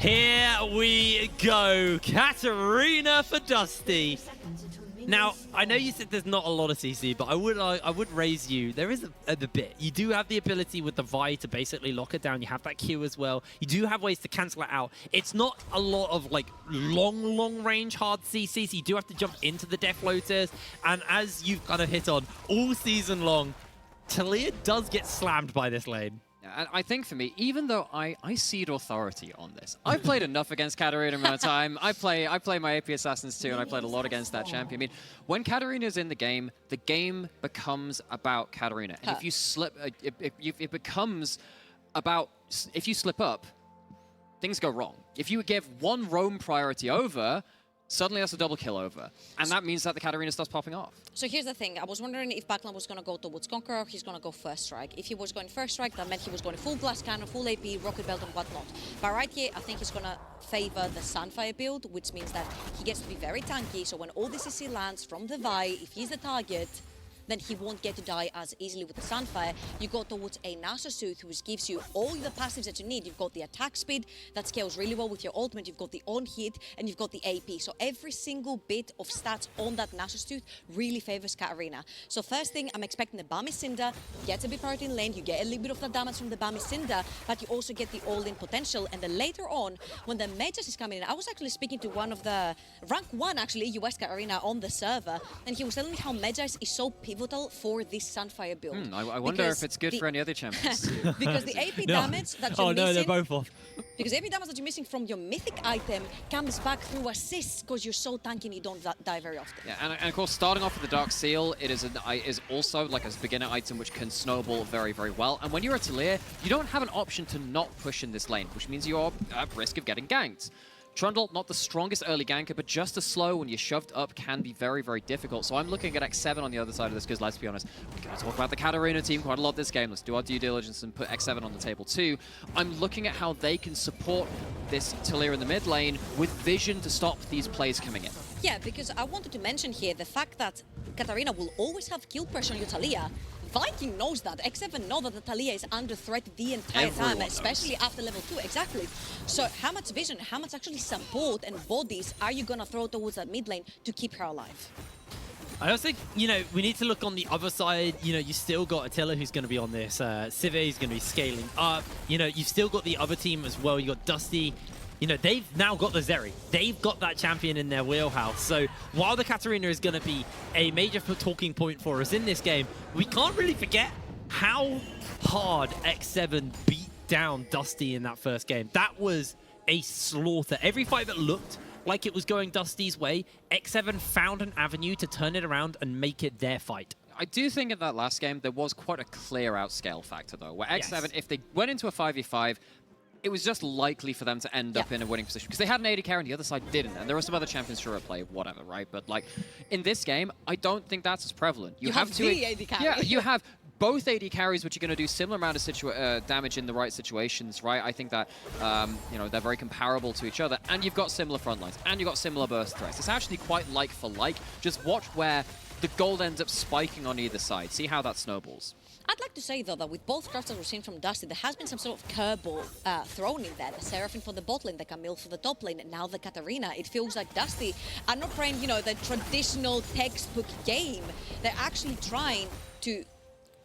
Here we go. Katarina for Dusty. Now, I know you said there's not a lot of CC, but I would raise you. There is a bit. You do have the ability with the Vi to basically lock it down. You have that Q as well. You do have ways to cancel it out. It's not a lot of like long range hard CC, so you do have to jump into the death floaters. And as you've kind of hit on all season long, Talia does get slammed by this lane. And I think for me, even though I cede authority on this, I've played enough against Katarina in my time. I play my AP Assassins too, and I played a lot against that champion. I mean, when Katarina's in the game becomes about Katarina. And if you slip, it becomes about, if you slip up, things go wrong. If you give one roam priority over, suddenly that's a double kill over. And that means that the Katarina starts popping off. So here's the thing. I was wondering if Backland was going to go towards Conqueror or he's going to go First Strike. If he was going First Strike, that meant he was going full Blast Cannon, full AP, Rocket Belt and whatnot. But right here, I think he's going to favor the Sunfire build, which means that he gets to be very tanky. So when all the CC lands from the Vi, if he's the target, then he won't get to die as easily with the Sunfire. You go towards a Nasa Suit, which gives you all the passives that you need. You've got the attack speed, that scales really well with your ultimate. You've got the on-hit, and you've got the AP. So every single bit of stats on that Nasa Suit really favors Katarina. So first thing, I'm expecting the Bami Cinder gets a bit priority in lane. You get a little bit of the damage from the Bami Cinder, but you also get the all-in potential. And then later on, when the Magus is coming in, I was actually speaking to one of the rank 1, actually, US Katarina on the server, and he was telling me how Magus is so pivotal for this Sunfire build. I wonder if it's good for any other champions. Because the AP damage that you're missing... no, they're both off. Because the AP damage that you're missing from your mythic item comes back through assists because you're so tanky and you don't die very often. Yeah, and of course, starting off with the Dark Seal, it is also like a beginner item which can snowball very, very well. And when you're a Talia, you don't have an option to not push in this lane, which means you're at risk of getting ganked. Trundle, not the strongest early ganker, but just as slow when you're shoved up can be very, very difficult. So I'm looking at X7 on the other side of this because, let's be honest, we're going to talk about the Katarina team quite a lot this game. Let's do our due diligence and put X7 on the table too. I'm looking at how they can support this Talia in the mid lane with vision to stop these plays coming in. Yeah, because I wanted to mention here the fact that Katarina will always have kill pressure on your Talia. Viking knows that. X7 know that the Talia is under threat the entire time, especially after level 2. Exactly. So how much vision, how much actually support and bodies are you going to throw towards that mid lane to keep her alive? I also think, we need to look on the other side. You still got Attila who's going to be on this. Cive is going to be scaling up. You've still got the other team as well. You got Dusty. They've now got the Zeri. They've got that champion in their wheelhouse. So while the Katarina is going to be a major talking point for us in this game, we can't really forget how hard X7 beat down Dusty in that first game. That was a slaughter. Every fight that looked like it was going Dusty's way, X7 found an avenue to turn it around and make it their fight. I do think in that last game, there was quite a clear outscale factor, though, where X7, if they went into a 5v5, it was just likely for them to end up in a winning position because they had an AD carry and the other side didn't, and there were some other champions sure at play, whatever, right? But like in this game, I don't think that's as prevalent. You have the AD carry. Yeah, you have both AD carries, which are going to do similar amount of damage in the right situations, right? I think that they're very comparable to each other, and you've got similar front lines, and you've got similar burst threats. It's actually quite like for like. Just watch where the gold ends up spiking on either side. See how that snowballs. I'd like to say, though, that with both cards that we've seen from Dusty, there has been some sort of curveball thrown in there. The Seraphine for the bot lane, the Camille for the top lane, and now the Katarina. It feels like Dusty are not playing, the traditional textbook game. They're actually trying to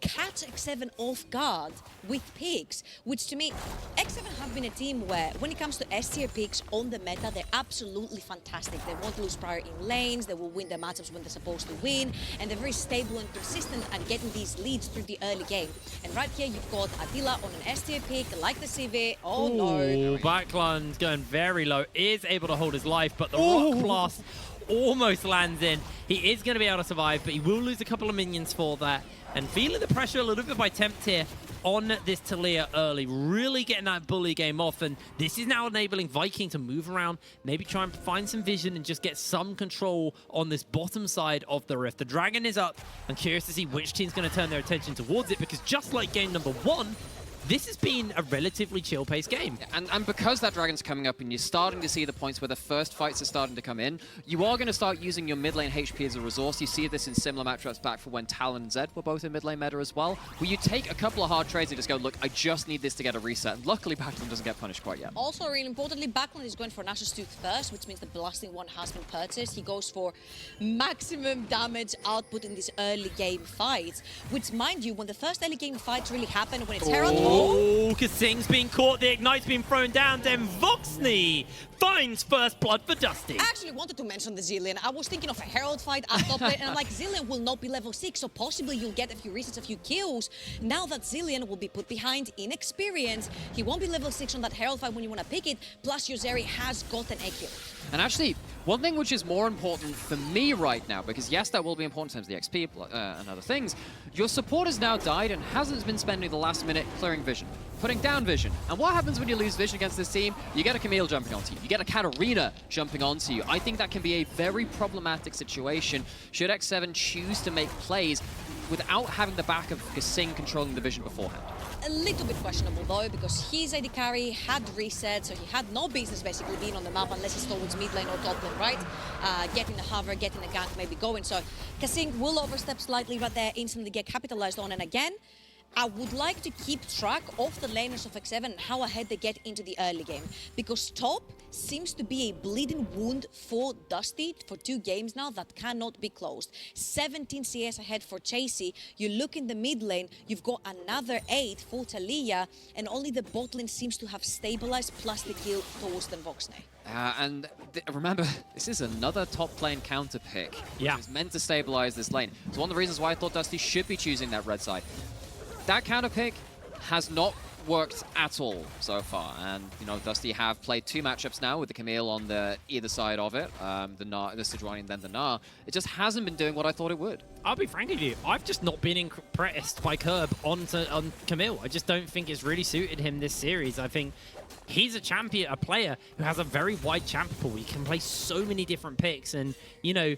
catch X7 off guard with picks, which to me, X7 have been a team where when it comes to S-tier picks on the meta, they're absolutely fantastic. They won't lose prior in lanes, they will win their matchups when they're supposed to win, and they're very stable and consistent at getting these leads through the early game. And right here, you've got Attila on an S-tier pick, like the Cive. Oh no. Backland going very low, is able to hold his life, but the Rock Blast almost lands in. He is going to be able to survive, but he will lose a couple of minions for that. And feeling the pressure a little bit by Tempt here on this Talia early, really getting that bully game off. And this is now enabling Viking to move around, maybe try and find some vision and just get some control on this bottom side of the Rift. The Dragon is up. I'm curious to see which team's going to turn their attention towards it, because just like game number 1, this has been a relatively chill-paced game. And because that dragon's coming up and you're starting to see the points where the first fights are starting to come in, you are going to start using your mid lane HP as a resource. You see this in similar matchups back for when Talon and Zed were both in mid lane meta as well, where you take a couple of hard trades and just go, look, I just need this to get a reset. And luckily, Backlund doesn't get punished quite yet. Also, really importantly, Backlund is going for Nash's Tooth first, which means the blasting one has been purchased. He goes for maximum damage output in these early game fights, which, mind you, when the first early game fights really happen, when it's Herald... Oh, Kasing's being caught, the Ignite's been thrown down, then Voxney finds first blood for Dusty. I actually wanted to mention the Zillion. I was thinking of a Herald fight at top lane, and I'm like, Zillion will not be level 6, so possibly you'll get a few resets, a few kills. Now that Zillion will be put behind in experience, he won't be level 6 on that Herald fight when you want to pick it, plus your Zeri has got an AQ. And actually, one thing which is more important for me right now, because yes, that will be important in terms of the XP and other things, your support has now died and hasn't been spending the last minute clearing vision, putting down vision. And what happens when you lose vision against this team? You get a Camille jumping onto you. You get a Katarina jumping onto you. I think that can be a very problematic situation should X7 choose to make plays without having the back of Kasing controlling the vision beforehand. A little bit questionable though, because his AD carry had reset, so he had no business basically being on the map unless he's towards mid lane or top lane, right? Getting a hover, getting a gank, maybe going. So Kasing will overstep slightly, but there instantly get capitalized on. And again, I would like to keep track of the laners of X7 and how ahead they get into the early game, because top seems to be a bleeding wound for Dusty for 2 games now that cannot be closed. 17 CS ahead for Chasey. You look in the mid lane, you've got another 8 for Talia, and only the bot lane seems to have stabilized, plus the kill towards the Voxney. And remember, this is another top lane counter pick. Yeah. It's meant to stabilize this lane. It's one of the reasons why I thought Dusty should be choosing that red side. That counter pick has not worked at all so far, and you know, Dusty have played 2 matchups now with the Camille on the either side of it, the Sejuani and then the Gnar. It just hasn't been doing what I thought it would. I'll be frank with you, I've just not been impressed by Curb on Camille. I just don't think it's really suited him this series. I think he's a champion, a player who has a very wide champ pool. He can play so many different picks, and you know,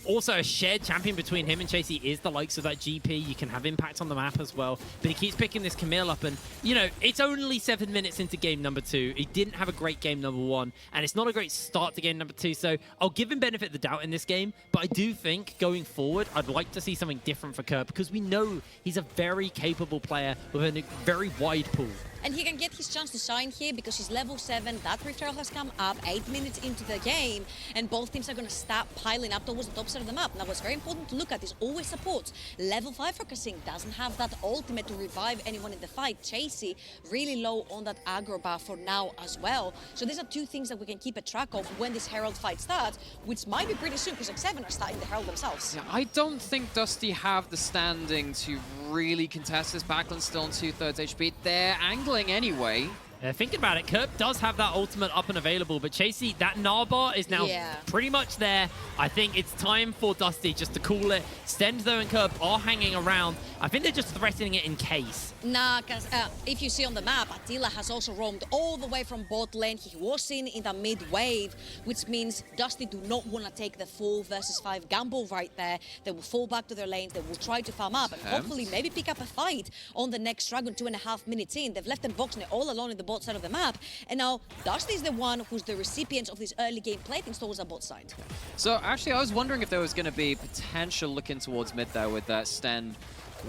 also a shared champion between him and Chasey is the likes of that GP. You can have impact on the map as well. But he keeps picking this Camille up, and you know, it's only 7 minutes into game number 2. He didn't have a great game number 1, and it's not a great start to game number 2. So I'll give him benefit of the doubt in this game. But I do think going forward, I'd like to see something different for Kerr, because we know he's a very capable player with a very wide pool. And he can get his chance to shine here because he's level 7. That referral has come up 8 minutes into the game, and both teams are going to start piling up towards the top side of the map. Now, what's very important to look at is always supports. Level 5 for Kasing doesn't have that ultimate to revive anyone in the fight. Chasey really low on that aggro bar for now as well. So these are 2 things that we can keep a track of when this Herald fight starts, which might be pretty soon because X7 are starting the Herald themselves. Yeah, I don't think Dusty have the standing to really contest this. Backland still on 2/3 HP. They're angling anyway. Thinking about it, Kerb does have that ultimate up and available, but Chasey, that Gnar bar is now pretty much there. I think it's time for Dusty just to cool it. Stend, though, and Kerb are hanging around. I think they're just threatening it in case. Nah, because if you see on the map, Attila has also roamed all the way from bot lane. He was seen in the mid wave, which means Dusty do not want to take the 4 versus 5 gamble right there. They will fall back to their lanes. They will try to farm up and hopefully maybe pick up a fight on the next Dragon 2.5 minutes in. They've left them Voxney all alone in the bot side of the map, and now Dusty is the one who's the recipient of these early game playthings towards the bot side. So actually, I was wondering if there was going to be potential looking towards mid there with that Stend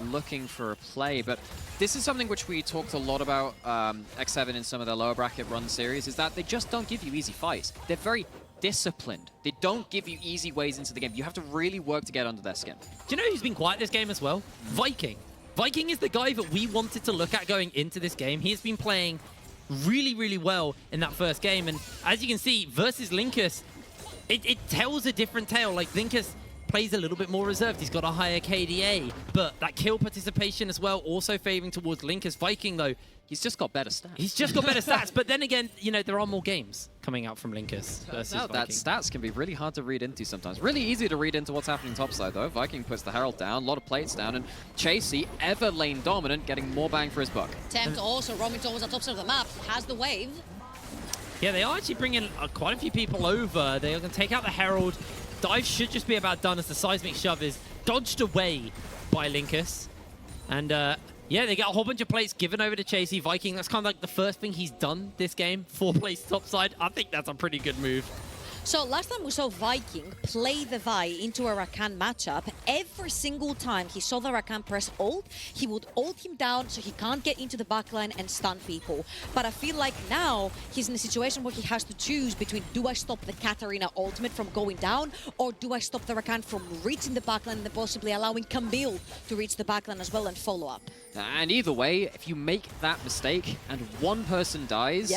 looking for a play, but this is something which we talked a lot about X7 in some of their lower bracket run series, is that they just don't give you easy fights. They're very disciplined. They don't give you easy ways into the game. You have to really work to get under their skin. Do you know who's been quiet this game as well? Viking. Viking is the guy that we wanted to look at going into this game. He's been playing really, really well in that first game, and as you can see, versus Linkus, it tells a different tale. Like, Linkus plays a little bit more reserved. He's got a higher KDA, but that kill participation as well also favoring towards Linkus. Viking, though, he's just got better stats. He's just got better stats, but then again, you know, there are more games coming out from Linkus versus Viking. That stats can be really hard to read into sometimes. Really easy to read into what's happening topside, though. Viking puts the Herald down, a lot of plates down, and Chasey, ever lane dominant, getting more bang for his buck. Tempt also roaming towards the top side of the map, has the wave. Yeah, they are actually bringing quite a few people over. They're going to take out the Herald. Dive should just be about done as the seismic shove is dodged away by Linkus. And Yeah, they get a whole bunch of plates given over to Chasey. Viking, that's kind of like the first thing he's done this game. 4 plates topside. I think that's a pretty good move. So last time we saw Viking play the Vi into a Rakan matchup, every single time he saw the Rakan press ult, he would ult him down so he can't get into the backline and stun people. But I feel like now he's in a situation where he has to choose between, do I stop the Katarina ultimate from going down, or do I stop the Rakan from reaching the backline and then possibly allowing Camille to reach the backline as well and follow up? And either way, if you make that mistake and one person dies,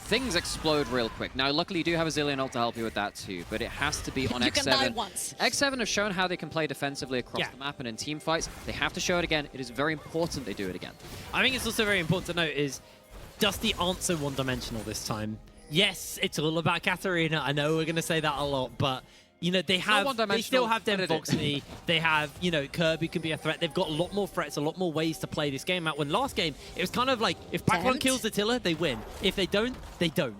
things explode real quick. Now, luckily, you do have a Zillion ult to help you with that too, but it has to be on You X7. can die once. X7 have shown how they can play defensively across the map and in team fights. They have to show it again. It is very important they do it again. I think it's also very important to note is Dusty aren't so one-dimensional this time. Yes, it's all about Katarina. I know we're going to say that a lot, but you know, they still have Voxney. They have, you know, Kirby can be a threat. They've got a lot more threats, a lot more ways to play this game out. When last game, it was kind of like, if Backline kills Attila, they win. If they don't, they don't.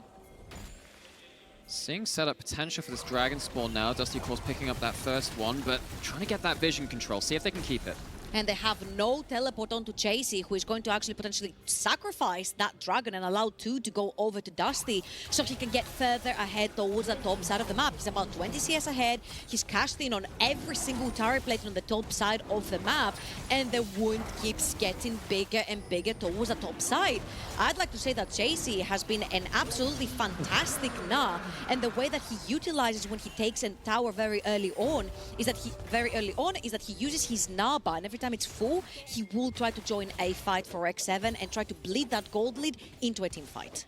Seeing set up potential for this Dragon Spawn now. Dusty, of course, picking up that first one, but trying to get that vision control. See if they can keep it. And they have no teleport onto Chasey, who is going to actually potentially sacrifice that dragon and allow 2 to go over to Dusty so he can get further ahead towards the top side of the map. He's about 20 CS ahead. He's cashed in on every single turret plate on the top side of the map, and the wound keeps getting bigger and bigger towards the top side. I'd like to say that Chasey has been an absolutely fantastic Gnar, and the way that he utilizes when he takes a tower very early on is that he uses his Gnar bar, and every time it's full, he will try to join a fight for X7 and try to bleed that gold lead into a team fight.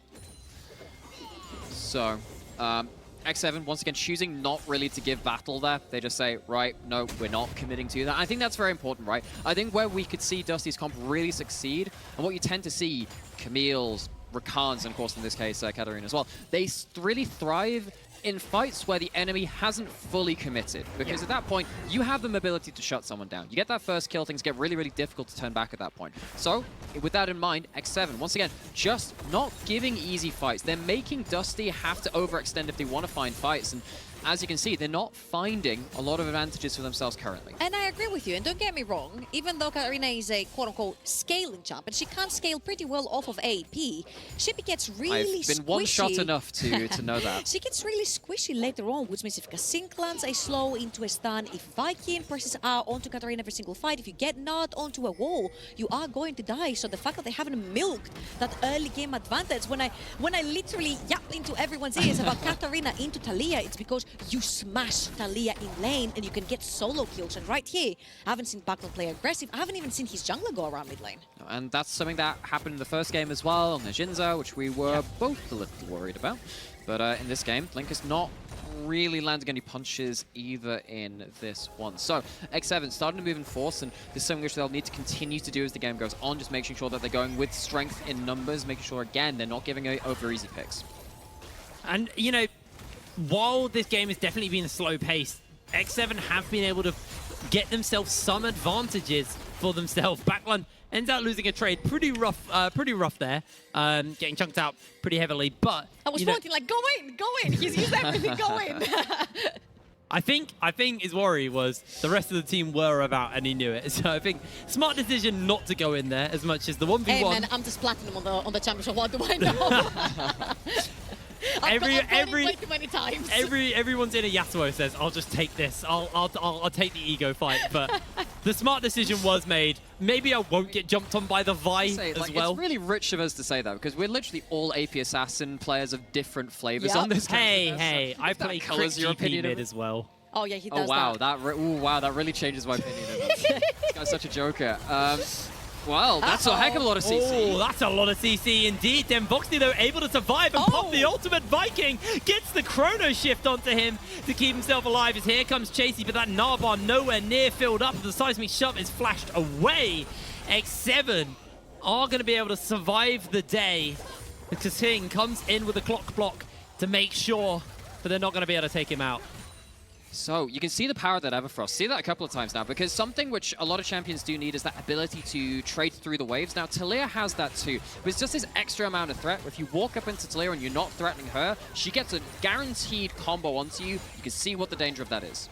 So, X7, once again, choosing not really to give battle there. They just say, right, no, we're not committing to that. I think that's very important, right? I think where we could see Dusty's comp really succeed, and what you tend to see, Camille's, Rakan's, and of course in this case, Katarina as well, they really thrive in fights where the enemy hasn't fully committed, because at that point you have the ability to shut someone down. You get that first kill, things get really, really difficult to turn back at that point. So with that in mind, X7 once again just not giving easy fights. They're making Dusty have to overextend if they want to find fights, and as you can see, they're not finding a lot of advantages for themselves currently. And I agree with you, and don't get me wrong, even though Katarina is a quote-unquote scaling champ, and she can scale pretty well off of AP, she gets really squishy. I've been one shot enough to know that. She gets really squishy later on, which means if Kasink lands a slow into a stun, if Viking presses R onto Katarina every single fight, if you get not onto a wall, you are going to die. So the fact that they haven't milked that early game advantage, when I literally yap into everyone's ears about Katarina into Talia, it's because you smash Talia in lane and you can get solo kills. And right here, I haven't seen Backline play aggressive. I haven't even seen his jungler go around mid lane. And that's something that happened in the first game as well on the Jinza, which we were both a little worried about. But in this game, Blink is not really landing any punches either in this one. So X7 starting to move in force, and this is something which they'll need to continue to do as the game goes on, just making sure that they're going with strength in numbers, making sure, again, they're not giving over easy picks. And, you know, while this game has definitely been a slow pace, X7 have been able to get themselves some advantages for themselves. Backline ends out losing a trade. Pretty rough there. Getting chunked out pretty heavily, but I was pointing like, go in. He's used everything, go in. I think his worry was the rest of the team were about, and he knew it. So I think smart decision not to go in there as much as the 1v1. Hey man, I'm just platinum on the championship. What do I know? I've way too many times. Everyone's in a Yasuo says, I'll just take this. I'll take the ego fight. But the smart decision was made. Maybe I won't get jumped on by the Vi as well. It's really rich of us to say that, because we're literally all AP Assassin players of different flavors on this game. Hey, I play Crit GP mid as well. Oh yeah, he does wow, that. Wow, that really changes my opinion of him. This guy's such a joker. Well, that's a heck of a lot of CC. Oh, that's a lot of CC indeed. Then Voxney, though, able to survive and pop the ultimate. Viking gets the chrono shift onto him to keep himself alive as here comes Chasey, but that Narbar nowhere near filled up. The seismic shove is flashed away. X7 are going to be able to survive the day because Ting comes in with a clock block to make sure that they're not going to be able to take him out. So you can see the power of that Everfrost. See that a couple of times now, because something which a lot of champions do need is that ability to trade through the waves. Now, Talia has that too, but it's just this extra amount of threat. If you walk up into Talia and you're not threatening her, she gets a guaranteed combo onto you. You can see what the danger of that is.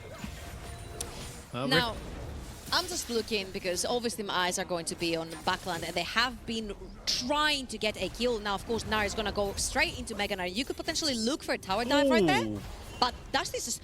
Now, I'm just looking because obviously my eyes are going to be on backland and they have been trying to get a kill. Now, of course, Nara is going to go straight into Mega Nara. You could potentially look for a tower dive right there, but Dusty is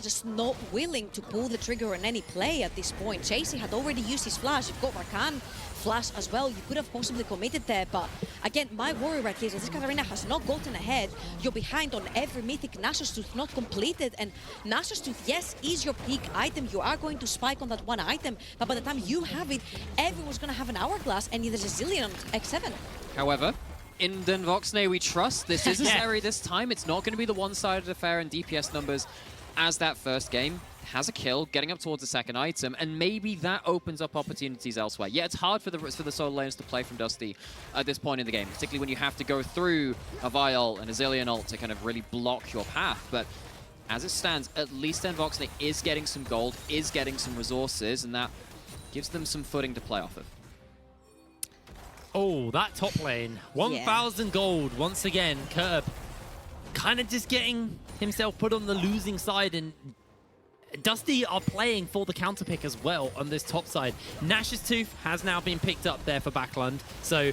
just not willing to pull the trigger on any play at this point. Chasey had already used his flash. You've got Rakan flash as well. You could have possibly committed there, but again, my worry right here is that this Katarina has not gotten ahead. You're behind on every mythic. Nashor's Tooth not completed, and Nashor's Tooth, yes, is your peak item. You are going to spike on that one item, but by the time you have it, everyone's going to have an hourglass, and there's a zillion on X7. However, in Den Voxne we trust. This is a Zeri this time. It's not going to be the one-sided affair in DPS numbers as that first game. Has a kill, getting up towards the second item, and maybe that opens up opportunities elsewhere. Yeah, it's hard for the solo lanes to play from Dusty at this point in the game, particularly when you have to go through a Vi ult and a Zillion ult to kind of really block your path. But as it stands, at least Den Voxne is getting some gold, is getting some resources, and that gives them some footing to play off of. Oh, that top lane. 1,000 gold once again. Curb kind of just getting himself put on the losing side, and Dusty are playing for the counter pick as well on this top side. Nash's Tooth has now been picked up there for Backland. So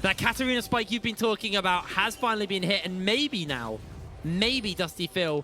that Katarina spike you've been talking about has finally been hit, and maybe now, maybe Dusty feel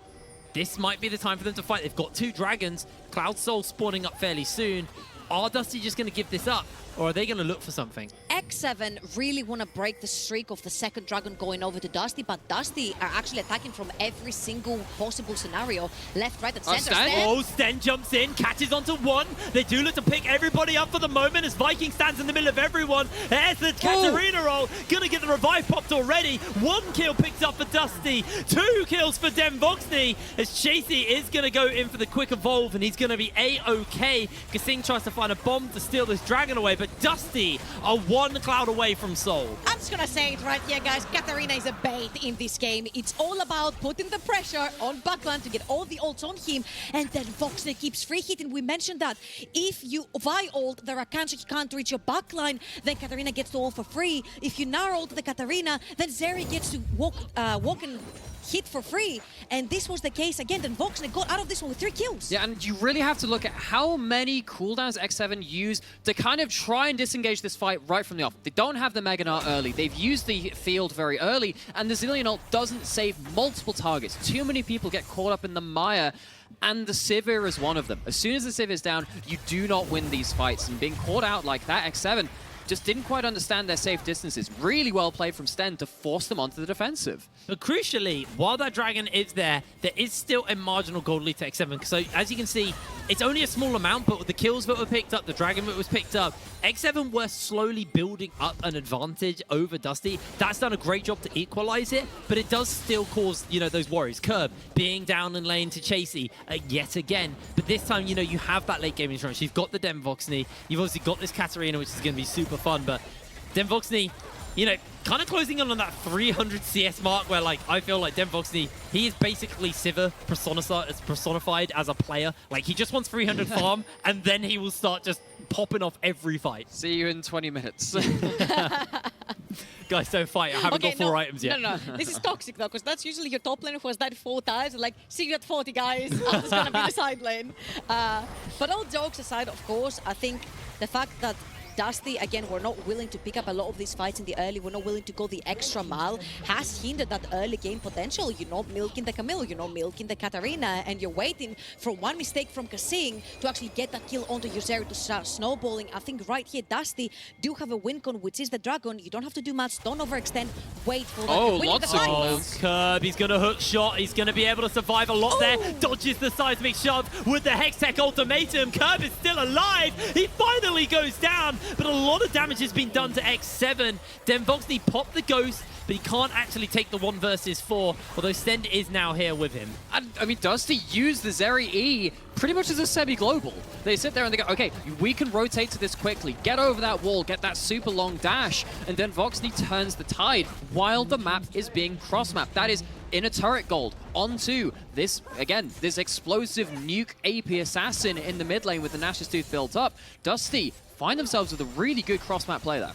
this might be the time for them to fight. They've got 2 dragons, Cloud Soul spawning up fairly soon. Are Dusty just going to give this up, or are they going to look for something? X7 really want to break the streak of the second dragon going over to Dusty, but Dusty are actually attacking from every single possible scenario. Left, right, and center. Oh, Sten jumps in, catches onto one. They do look to pick everybody up for the moment as Viking stands in the middle of everyone. There's the Katarina roll. Gonna get the revive popped already. 1 kill picked up for Dusty. 2 kills for Den Voxne as Chasey is gonna go in for the quick evolve, and he's gonna be A-OK. Kasing tries to find a bomb to steal this dragon away, but Dusty are 1 cloud away from Soul. I'm just gonna say it right here, guys. Katarina is a bait in this game. It's all about putting the pressure on Backland to get all the ults on him, and then Voxne keeps free hitting. We mentioned that if you Vi ult the Rakan so he can't reach your backline, then Katarina gets the ult for free. If you Nara ult the Katarina, then Zeri gets to walk and hit for free, and this was the case again. Then Voxne got out of this one with 3 kills. Yeah, and you really have to look at how many cooldowns X7 use to kind of try and disengage this fight right from the off. They don't have the Mega Nart early. They've used the field very early, and the Zillion ult doesn't save multiple targets. Too many people get caught up in the mire, and the Sivir is one of them. As soon as the Sivir is down, you do not win these fights, and being caught out like that, X7 just didn't quite understand their safe distances. Really well played from Sten to force them onto the defensive. But crucially, while that dragon is there, there is still a marginal gold lead to X7. So as you can see, it's only a small amount, but with the kills that were picked up, the dragon that was picked up, X7 were slowly building up an advantage over Dusty. That's done a great job to equalize it, but it does still cause, you know, those worries. Curb being down in lane to Chasey yet again. But this time, you know, you have that late game insurance. You've got the Den Voxne. You've obviously got this Katarina, which is going to be super fun, but Den Voxne, you know, kind of closing in on that 300 CS mark where, like, I feel like Den Voxne, he is basically Sivir personified as a player. Like, he just wants 300 farm, and then he will start just popping off every fight. See you in 20 minutes. Guys, don't fight. I haven't got 4 items yet. No. This is toxic, though, because that's usually your top laner who has died 4 times. And, like, see you at 40, guys. I'm just going to be the side lane. But all jokes aside, of course, I think the fact that Dusty, again, we're not willing to pick up a lot of these fights in the early. We're not willing to go the extra mile. Has hindered that early game potential. You're not milking the Camille, you're not milking the Katarina, and you're waiting for one mistake from Kasing to actually get that kill onto your Zeri to start snowballing. I think right here, Dusty do have a win con, which is the Dragon. You don't have to do much, don't overextend, wait for that. Oh, lots of cooldowns. Curb, he's going to hook shot. He's going to be able to survive a lot there. Dodges the seismic shove with the Hextech ultimatum. Curb is still alive. He finally goes down, but a lot of damage has been done to X7. Den Voxne popped the ghost, but he can't actually take the 1 versus 4, although Stend is now here with him. And, I mean, Dusty used the Zeri E pretty much as a semi-global. They sit there and they go, okay, we can rotate to this quickly, get over that wall, get that super long dash, and then Voxne turns the tide while the map is being cross-mapped. That is in a turret gold onto this, again, this explosive nuke AP assassin in the mid lane with the Nash's Tooth built up. Dusty find themselves with a really good cross-map play there.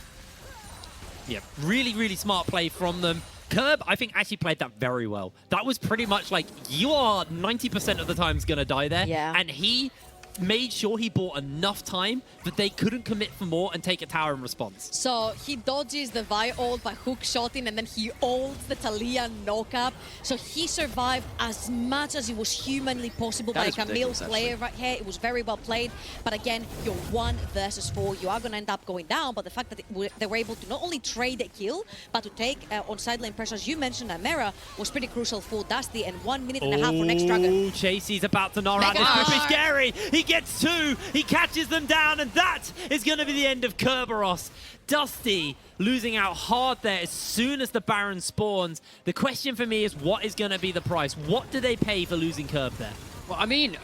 Yeah, really, really smart play from them. Curb, I think, actually played that very well. That was pretty much like, you are 90% of the times going to die there. Yeah. And he made sure he bought enough time that they couldn't commit for more and take a tower in response. So he dodges the Vi ult by hook shotting, and then he ults the Talia knock-up. So he survived as much as it was humanly possible by a Camille player right here. It was very well played. But again, you're 1 versus 4. You are going to end up going down. But the fact that they were able to not only trade a kill, but to take on side lane pressure, as you mentioned, Amera was pretty crucial for Dusty, and 1 minute and a half for next Dragon. Chasey's about to gnaw out. This could be scary. He gets 2. He catches them down, and that is going to be the end of Kerberos. Dusty losing out hard there as soon as the Baron spawns. The question for me is, what is going to be the price? What do they pay for losing Kerb there? Well, I mean,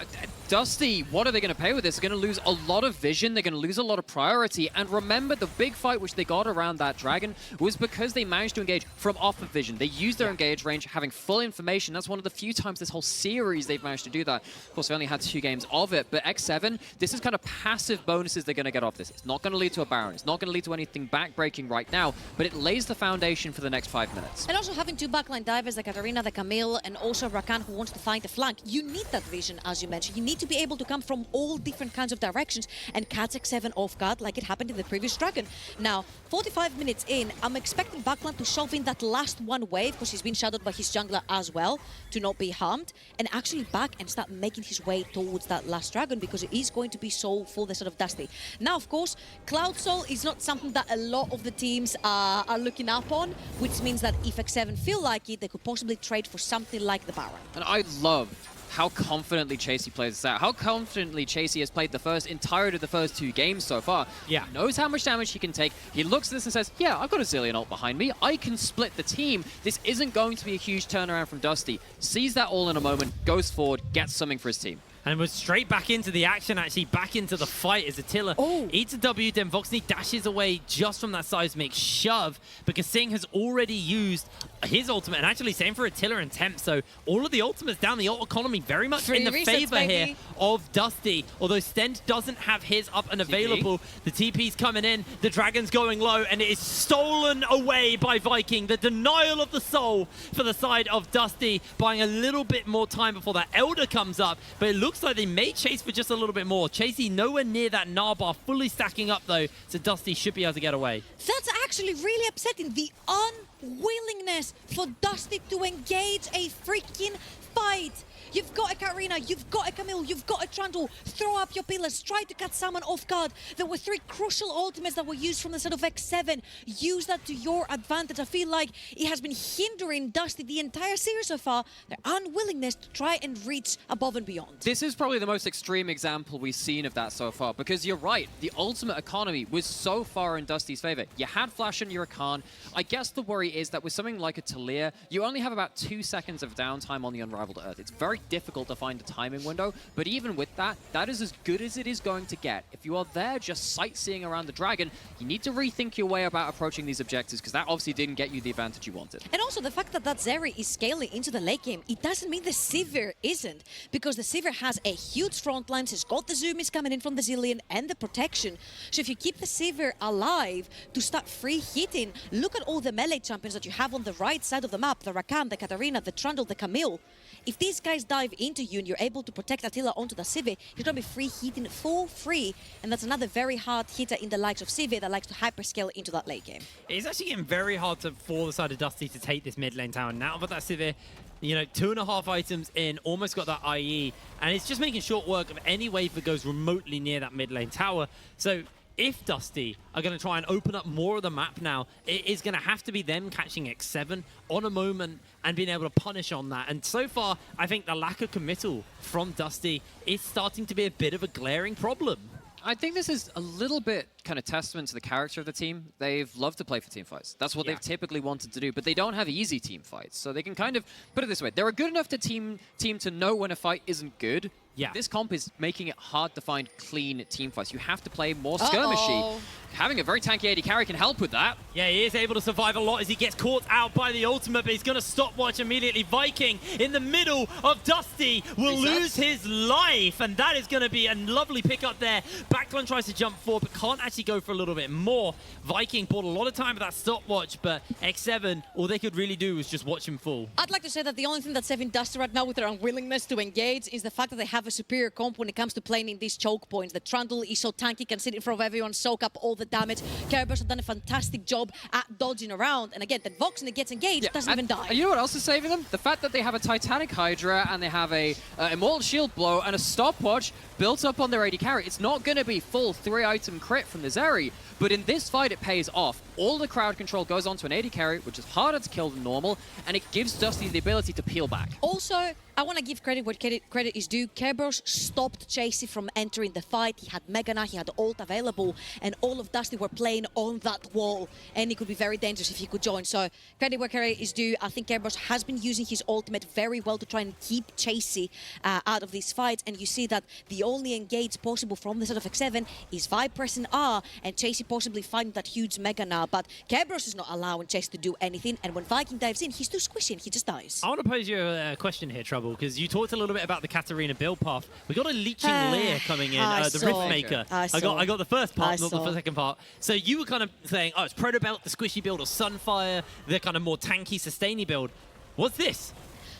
Dusty, what are they going to pay with this? They're going to lose a lot of vision. They're going to lose a lot of priority. And remember, the big fight which they got around that dragon was because they managed to engage from off of vision. They used their engage range, having full information. That's one of the few times this whole series they've managed to do that. Of course, they only had 2 games of it. But X7, this is kind of passive bonuses they're going to get off this. It's not going to lead to a Baron. It's not going to lead to anything backbreaking right now. But it lays the foundation for the next 5 minutes. And also having 2 backline divers, the Katarina, the Camille, and also Rakan, who wants to find the flank. You need that vision, as you mentioned. You need to be able to come from all different kinds of directions and catch X7 off guard like it happened in the previous Dragon. Now, 45 minutes in, I'm expecting backline to shove in that last one wave, because he's been shadowed by his jungler as well, to not be harmed, and actually back and start making his way towards that last Dragon, because it is going to be so for the sort of Dusty. Now, of course, Cloud Soul is not something that a lot of the teams are looking up on, which means that if X7 feel like it, they could possibly trade for something like the Baron. And I love how confidently Chasey plays this out. How confidently Chasey has played the entirety of the first 2 games so far. Yeah. He knows how much damage he can take. He looks at this and says, yeah, I've got a Zillion ult behind me. I can split the team. This isn't going to be a huge turnaround from Dusty. Sees that all in a moment, goes forward, gets something for his team. And was straight back into the action, actually, back into the fight as Attila eats a W. Then Voxney dashes away just from that seismic shove, because Singh has already used his ultimate, and actually same for Attila and Temp. So all of the ultimates down, the ult economy very much in the favor here of Dusty. Although Stent doesn't have his up and available. The TP's coming in, the Dragon's going low, and it is stolen away by Viking. The denial of the soul for the side of Dusty, buying a little bit more time before that Elder comes up, but it looks like they may chase for just a little bit more. Chasey nowhere near that Narbar, fully stacking up though, so Dusty should be able to get away. That's actually really upsetting. The unwillingness for Dusty to engage a freaking fight. You've got a Karina, you've got a Camille, you've got a Trundle. Throw up your pillars, try to catch someone off guard. There were 3 crucial ultimates that were used from the side of X7. Use that to your advantage. I feel like it has been hindering Dusty the entire series so far. Their unwillingness to try and reach above and beyond. This is probably the most extreme example we've seen of that so far, because you're right, the ultimate economy was so far in Dusty's favor. You had Flash and you're Rakan. I guess the worry is that with something like a Talia, you only have about 2 seconds of downtime on the Unrivaled Earth. It's very difficult to find a timing window, but even with that, that is as good as it is going to get. If you are there just sightseeing around the Dragon, you need to rethink your way about approaching these objectives, because that obviously didn't get you the advantage you wanted. And also the fact that Zeri is scaling into the late game, it doesn't mean the Sivir isn't, because the Sivir has a huge front line. It's got the zoomies coming in from the Zillion and the protection. So if you keep the Sivir alive to start free hitting, look at all the melee champions that you have on the right side of the map, the Rakan, the Katarina, the Trundle, the Camille. If these guys dive into you and you're able to protect Attila onto the Sivir, you're going to be free hitting for free. And that's another very hard hitter in the likes of Sivir that likes to hyperscale into that late game. It's actually getting very hard for the side of Dusty to take this mid lane tower. Now that Sivir, you know, 2.5 items in, almost got that IE, and it's just making short work of any wave that goes remotely near that mid lane tower. So if Dusty are going to try and open up more of the map now, it is going to have to be them catching X7 on a moment and being able to punish on that. And so far, I think the lack of committal from Dusty is starting to be a bit of a glaring problem. I think this is a little bit kind of testament to the character of the team. They've loved to play for team fights. That's what they've typically wanted to do, but they don't have easy team fights. So they can kind of, put it this way, they're a good enough team to know when a fight isn't good. Yeah. This comp is making it hard to find clean team fights. You have to play more skirmishy. having a very tanky AD carry can help with that. Yeah, he is able to survive a lot as he gets caught out by the ultimate, but he's going to stopwatch immediately. Viking in the middle of Dusty will lose his life, and that is going to be a lovely pick up there. Backlund tries to jump forward, but can't actually go for a little bit more. Viking bought a lot of time with that stopwatch, but X7, all they could really do was just watch him fall. I'd like to say that the only thing that's saving Dusty right now with their unwillingness to engage is the fact that they have a superior comp when it comes to playing in these choke points. The Trundle is so tanky, can sit in front of everyone, soak up all the damage. Kerberos have done a fantastic job at dodging around, and again, that Vox, when it gets engaged, doesn't even die. And you know what else is saving them? The fact that they have a Titanic Hydra and they have a Immortal Shield Blow and a Stopwatch built up on their AD carry. It's not going to be full 3-item crit from the Zeri, but in this fight it pays off. All the crowd control goes onto an AD carry, which is harder to kill than normal, and it gives Dusty the ability to peel back. Also, I want to give credit where credit is due. Kerberos stopped Chasey from entering the fight. He had Mega Knight, he had ult available, and all of Dusty were playing on that wall, and it could be very dangerous if he could join. So, credit where credit is due. I think Kerberos has been using his ultimate very well to try and keep Chasey out of these fights, and you see that the only engage possible from the side of X7 is Vi pressing R, and Chasey possibly finding that huge Mega Knight, but Kerberos is not allowing Chasey to do anything, and when Viking dives in, he's too squishy and he just dies. I want to pose you a question here, Trouble, because you talked a little bit about the Katarina build path. We got a Leeching Lear coming in, the Riftmaker. I got the first part, not the second part. So you were kind of saying, oh, it's Proto Belt, the squishy build, or Sunfire, the kind of more tanky, sustainy build. What's this?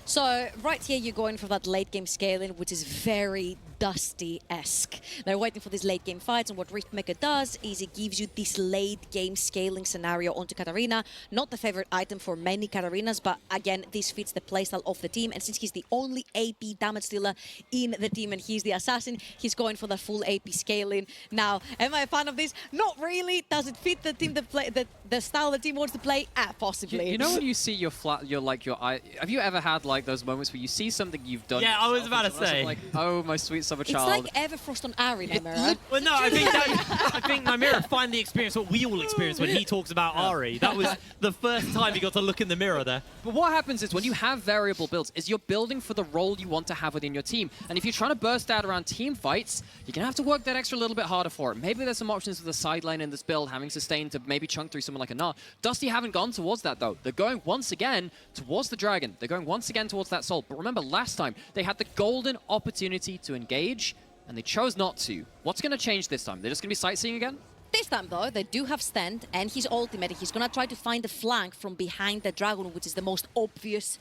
So right here you're going for that late game scaling, which is very Dusty-esque. They're waiting for these late game fights, and what Riftmaker does is it gives you this late game scaling scenario onto Katarina. Not the favorite item for many Katarinas, but again, this fits the playstyle of the team, and since he's the only AP damage dealer in the team and he's the assassin, he's going for the full AP scaling. Now, am I a fan of this? Not really. Does it fit the team that play the style the team wants to play? Possibly. You know when you see your eye, have you ever had like those moments where you see something you've done? Yeah, I was about to say. Like, oh, my sweet summer It's child. like Everfrost on Ari, Nymeria. Well, no, I think Nymeria finally experienced what we all experienced when he talks about Ari. That was the first time he got to look in the mirror there. But what happens is when you have variable builds, is you're building for the role you want to have within your team. And if you're trying to burst out around team fights, you're going to have to work that extra little bit harder for it. Maybe there's some options with the sideline in this build, having sustain to maybe chunk through someone like a Gnar. Dusty haven't gone towards that, though. They're going once again towards the Dragon. They're going once again towards that Soul. But remember, last time, they had the golden opportunity to engage, and they chose not to. What's going to change this time? They're just going to be sightseeing again? This time, though, they do have Stand and his ultimate. He's going to try to find the flank from behind the Dragon, which is the most obvious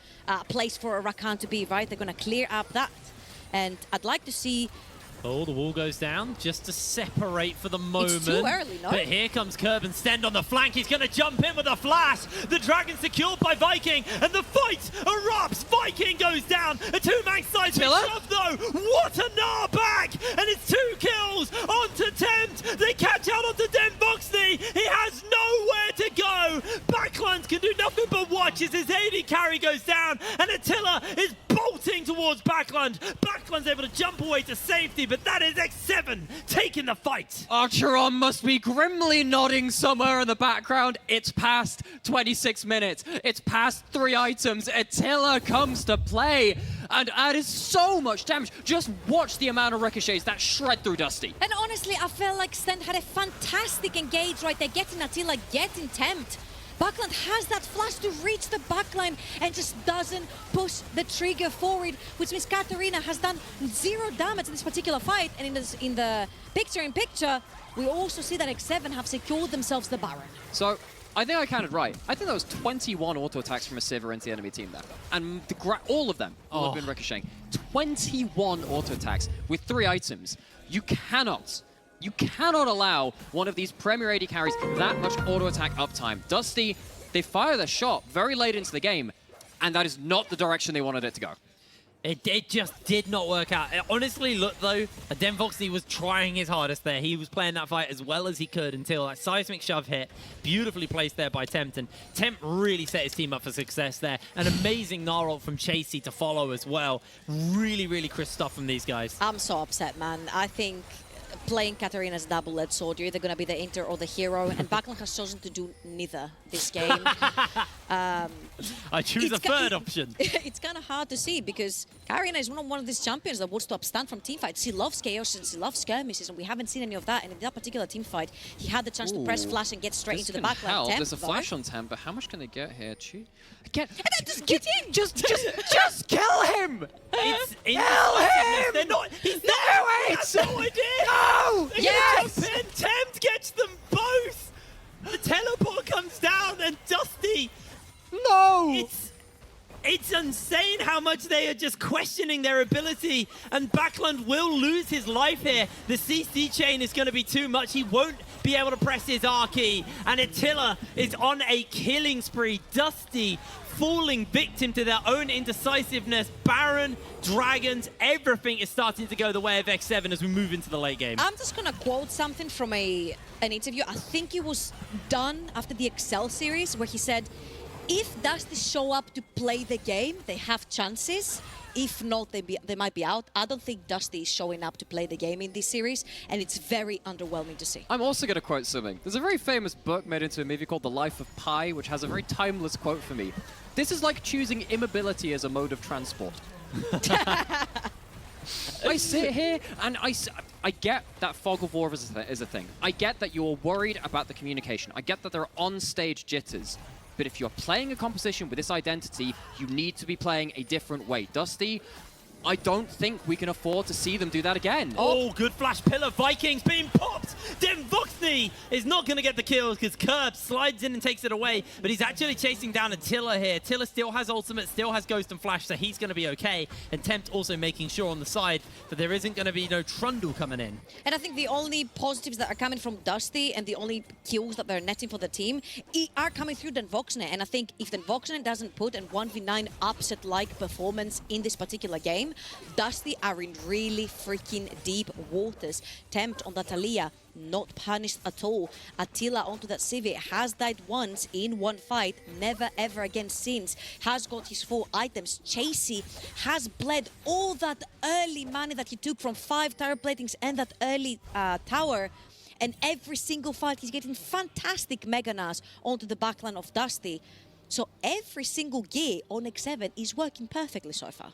place for a Rakan to be, right? They're going to clear up that. And I'd like to see... Oh, the wall goes down just to separate for the moment. It's too early, no? But here comes Curb and Stend on the flank. He's going to jump in with a flash. The Dragon secured by Viking, and the fight erupts. Viking goes down. A two-man side shove, though. What a Gnar back! And it's 2 kills onto Tempt. They catch out onto Den Voxney. He has nowhere to go. Backlund can do nothing but watch as his AD carry goes down, and Attila is bolting towards Backlund. Backlund's able to jump away to safety, but that is X7 taking the fight. Archeron must be grimly nodding somewhere in the background. It's past 26 minutes. It's past 3 items. Attila comes to play and added so much damage. Just watch the amount of ricochets that shred through Dusty. And honestly, I felt like Stand had a fantastic engage right there, getting Attila, getting Tempt. Backlund has that flash to reach the backline and just doesn't push the trigger forward, which means Katarina has done 0 damage in this particular fight. And in the picture-in-picture, we also see that X7 have secured themselves the Baron. So, I think I counted right. I think that was 21 auto attacks from a Sivir into the enemy team there. And all of them will have been ricocheting. 21 auto attacks with 3 items. You cannot allow one of these Premier AD carries that much auto attack uptime. Dusty, they fire their shot very late into the game, and that is not the direction they wanted it to go. It just did not work out. Honestly, look, though, Den Voxney was trying his hardest there. He was playing that fight as well as he could until that seismic shove hit. Beautifully placed there by Tempt, and Tempt really set his team up for success there. An amazing Gnar ult from Chasey to follow as well. Really, really crisp stuff from these guys. I'm so upset, man. I think playing Katarina's double-edged sword. You're either going to be the inter or the hero, and Backland has chosen to do neither this game. I choose a third option. It's kind of hard to see because Katarina is one of these champions that wants to upstand from teamfights. She loves chaos and she loves skirmishes, and we haven't seen any of that. And in that particular teamfight, he had the chance to press flash and get straight into the backline. There's a flash on Temp, but how much can they get here? And then just get in! Just kill him! It's Kill him! They're not. He's No, wait! That's no idea. No! They're Yes! gonna jump in. Tempt gets them both. The teleport comes down, and Dusty. No! It's insane how much they are just questioning their ability, and Backlund will lose his life here. The CC chain is going to be too much. He won't be able to press his R key, and Attila is on a killing spree. Dusty falling victim to their own indecisiveness. Baron, Dragons, everything is starting to go the way of X7 as we move into the late game. I'm just going to quote something from an interview. I think it was done after the Excel series where he said, if Dusty show up to play the game, they have chances. If not, they might be out. I don't think Dusty is showing up to play the game in this series, and it's very underwhelming to see. I'm also going to quote something. There's a very famous book made into a movie called The Life of Pi, which has a very timeless quote for me. This is like choosing immobility as a mode of transport. I sit here and I get that fog of war is a thing. I get that you're worried about the communication. I get that there are on-stage jitters. But if you're playing a composition with this identity, you need to be playing a different way. Dusty, I don't think we can afford to see them do that again. Oh, good flash pillar. Vikings being popped. Voxney is not going to get the kills because Curb slides in and takes it away, but he's actually chasing down Attila here. Attila still has ultimate, still has Ghost and Flash, so he's going to be okay. And Tempt also making sure on the side that there isn't going to be no Trundle coming in. And I think the only positives that are coming from Dusty and the only kills that they're netting for the team are coming through Voxney. And I think if Voxney doesn't put a 1v9 upset-like performance in this particular game, Dusty are in really freaking deep waters. Tempt on that Aliyah, not punished at all. Attila onto that Civi, has died once in one fight, never ever again since. Has got his 4 items. Chasey has bled all that early money that he took from 5 tower platings and that early tower. And every single fight he's getting fantastic Mega Nas onto the backline of Dusty. So every single gear on X7 is working perfectly so far.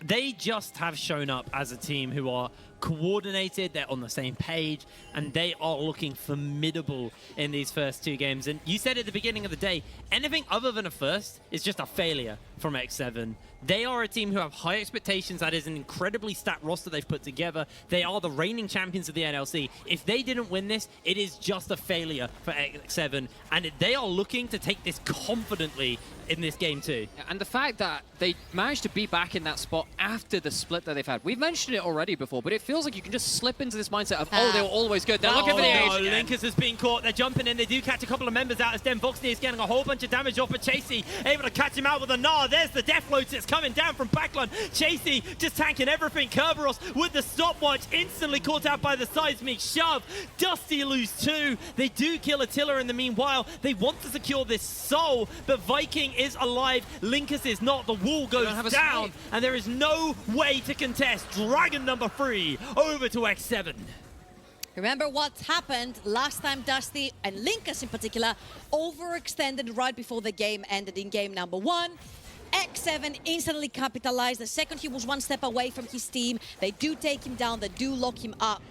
They just have shown up as a team who are coordinated, they're on the same page, and they are looking formidable in these first 2 games. And you said at the beginning of the day, anything other than a first is just a failure from X7. They are a team who have high expectations. That is an incredibly stacked roster they've put together. They are the reigning champions of the NLC. If they didn't win this, it is just a failure for X7. And they are looking to take this confidently in this game too. And the fact that they managed to be back in that spot after the split that they've had. We've mentioned it already before, but it feels like you can just slip into this mindset of, oh, they were always good. They're looking for the age again. Linkers has been caught. They're jumping in. They do catch a couple of members out as Voxney is getting a whole bunch of damage off of Chasey. Able to catch him out with a Gnar. There's the death loads that's coming down from Backlund. Chasey just tanking everything. Kerberos with the stopwatch. Instantly caught out by the seismic shove. Dusty lose 2. They do kill Attila in the meanwhile. They want to secure this soul, but Viking is alive. Linkus is not. The wall goes down, and there is no way to contest. Dragon number 3 over to X7. Remember what happened last time Dusty and Linkus in particular overextended right before the game ended in game number 1. X7 instantly capitalized. The second he was 1 step away from his team, they do take him down, they do lock him up.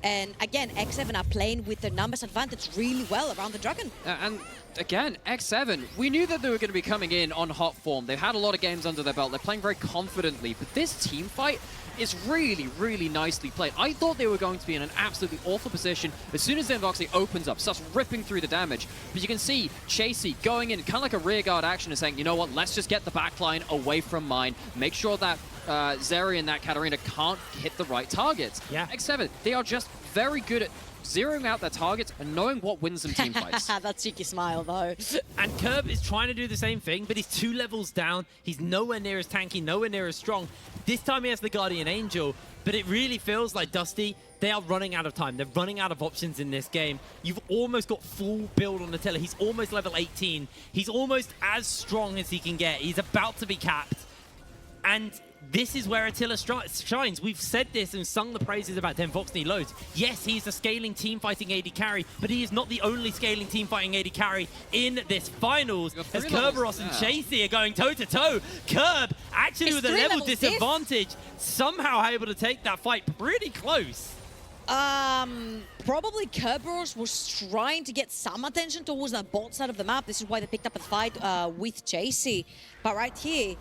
And again, X7 are playing with the numbers advantage really well around the Dragon. And again, X7, we knew that they were going to be coming in on hot form. They've had a lot of games under their belt. They're playing very confidently. But this team fight is really, really nicely played. I thought they were going to be in an absolutely awful position as soon as Voxney opens up, starts ripping through the damage. But you can see Chasey going in, kind of like a rearguard action and saying, you know what, let's just get the backline away from mine. Make sure that Zeri and that Katarina can't hit the right targets. Yeah. X7, they are just very good at zeroing out their targets and knowing what wins them team fights. That cheeky smile, though. And Curb is trying to do the same thing, but he's 2 levels down. He's nowhere near as tanky, nowhere near as strong. This time he has the Guardian Angel, but it really feels like Dusty, they are running out of time. They're running out of options in this game. You've almost got full build on Attila. He's almost level 18. He's almost as strong as he can get. He's about to be capped. And this is where Attila shines. We've said this and sung the praises about Denvoxny loads. Yes, he's a scaling team-fighting AD carry, but he is not the only scaling team-fighting AD carry in this finals, as Kerberos and Chasey are going toe-to-toe. Kerb, actually with a level disadvantage, somehow able to take that fight pretty close. Probably Kerberos was trying to get some attention towards the bot side of the map. This is why they picked up a fight with Chasey. But right here,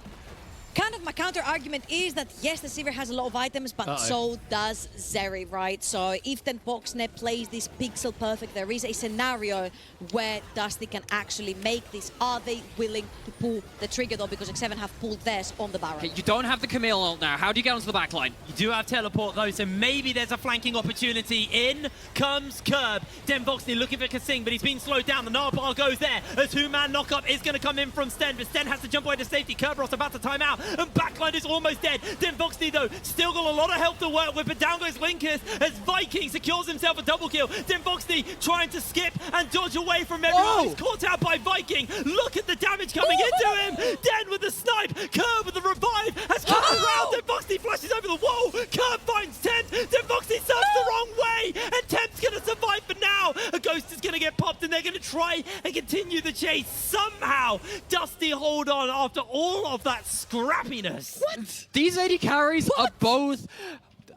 kind of my counter argument is that yes, the Sivir has a lot of items, but so does Zeri, right? So if Denvoxny plays this pixel perfect, there is a scenario where Dusty can actually make this. Are they willing to pull the trigger though? Because X7 have pulled theirs on the Baron. Okay, you don't have the Camille ult now. How do you get onto the back line? You do have teleport though, so maybe there's a flanking opportunity. In comes Kerb. Denvoxny looking for Kasing, but he's been slowed down. The Narbar goes there. A two-man knock-up is going to come in from Sten, but Sten has to jump away to safety. Kerberos about to time out. And backline is almost dead. Denvoxny, though, still got a lot of health to work with, but down goes Linkus as Viking secures himself a double kill. Denvoxny trying to skip and dodge away from everyone. He's caught out by Viking. Look at the damage coming into him. Den with the snipe. Kerb with the revive has come around. Denvoxny flashes over the wall. Kerb finds Tempt. Denvoxny surfs the wrong way, and Tempt's going to survive for now. A ghost is going to get popped, and they're going to try and continue the chase. Somehow, Dusty hold on after all of that scrappiness. What? These AD carries are both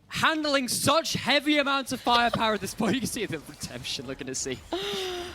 handling such heavy amounts of firepower at this point. You can see the redemption, looking to see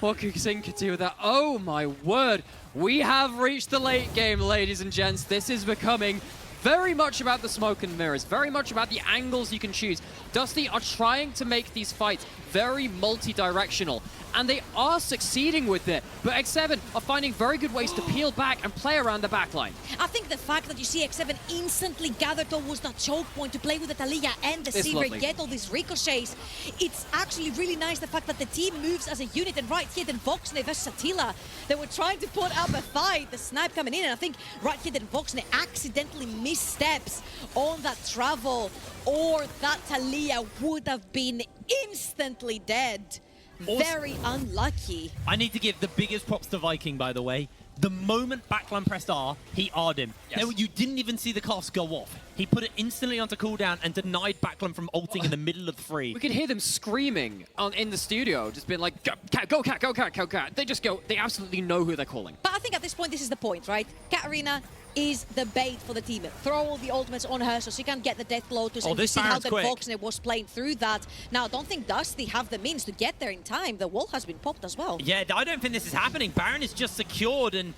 what Kasing could do with that. Oh my word. We have reached the late game, ladies and gents. This is becoming very much about the smoke and mirrors, very much about the angles you can choose. Dusty are trying to make these fights very multi-directional, and they are succeeding with it. But X7 are finding very good ways to peel back and play around the backline. I think the fact that you see X7 instantly gather towards that choke point to play with the Talia and the Sivir, get all these ricochets, it's actually really nice the fact that the team moves as a unit. And right here, Denvoxny versus Attila, they were trying to put up a fight, the snipe coming in, and I think right here, Denvoxny accidentally missteps on that travel, or that Talia would have been instantly dead. Also, very unlucky. I need to give the biggest props to Viking, by the way. The moment backline pressed R, he R'd him. Yes. Now, you didn't even see the cast go off. He put it instantly onto cooldown and denied backline from ulting in the middle of the free. We could hear them screaming in the studio, just being like, go cat, go cat, go cat, go cat. They just go, they absolutely know who they're calling. But I think at this point, this is the point, right? Katarina is the bait for the team. Throw all the ultimates on her so she can get the death blow to see how the Denvoxny was playing through that. Now, I don't think Dusty have the means to get there in time. The wall has been popped as well. Yeah, I don't think this is happening. Baron is just secured, and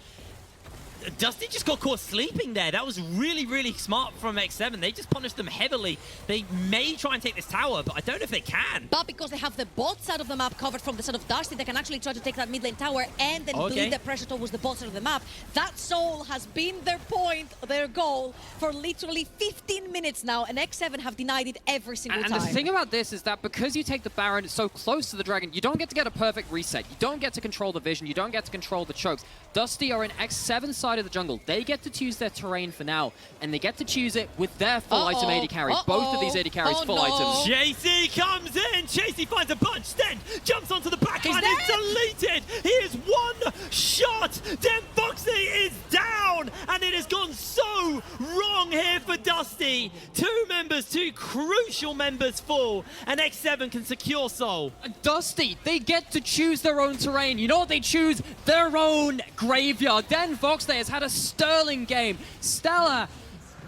Dusty just got caught sleeping there. That was really, really smart from X7. They just punished them heavily. They may try and take this tower, but I don't know if they can. But because they have the bot side of the map covered from the side of Dusty, they can actually try to take that mid lane tower and then bleed the pressure towards the bot side of the map. That soul has been their point, their goal, for literally 15 minutes now, and X7 have denied it every single time. And the thing about this is that because you take the Baron so close to the Dragon, you don't get to get a perfect reset. You don't get to control the vision. You don't get to control the chokes. Dusty are in X7 side of the jungle. They get to choose their terrain for now, and they get to choose it with their full item AD carry. Both of these AD carries full items. Chasey comes in. Chasey finds a bunch. Sten jumps onto the backline. It's deleted. He is one shot. Denvoxny is down, and it has gone so wrong here for Dusty. Two crucial members fall, and X7 can secure Soul. Dusty, they get to choose their own terrain. You know what they choose? Their own graveyard. Denvoxny has had a sterling game. Stella,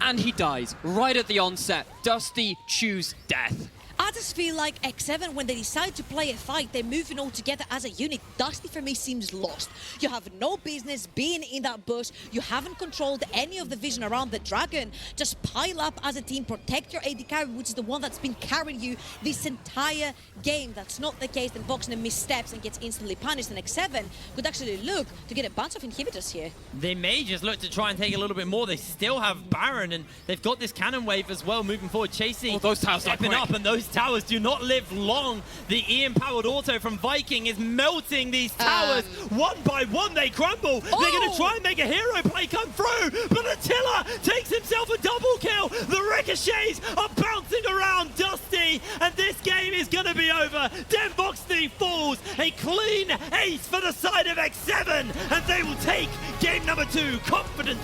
and he dies right at the onset. Dusty choose death. I just feel like X7, when they decide to play a fight, they're moving all together as a unit. Dusty, for me, seems lost. You have no business being in that bush. You haven't controlled any of the vision around the dragon. Just pile up as a team, protect your AD carry, which is the one that's been carrying you this entire game. That's not the case. Then Voxner missteps and gets instantly punished. And X7 could actually look to get a bunch of inhibitors here. They may just look to try and take a little bit more. They still have Baron, and they've got this cannon wave as well moving forward. Chasey those towers stepping up, and those towers do not live long. The Ian-powered auto from Viking is melting these towers. One by one, they crumble. They're going to try and make a hero play come through, but Attila takes himself a double kill. The ricochets are bouncing around Dusty, and this game is going to be over. Denvoxny falls. A clean ace for the side of X7, and they will take game number 2 confident.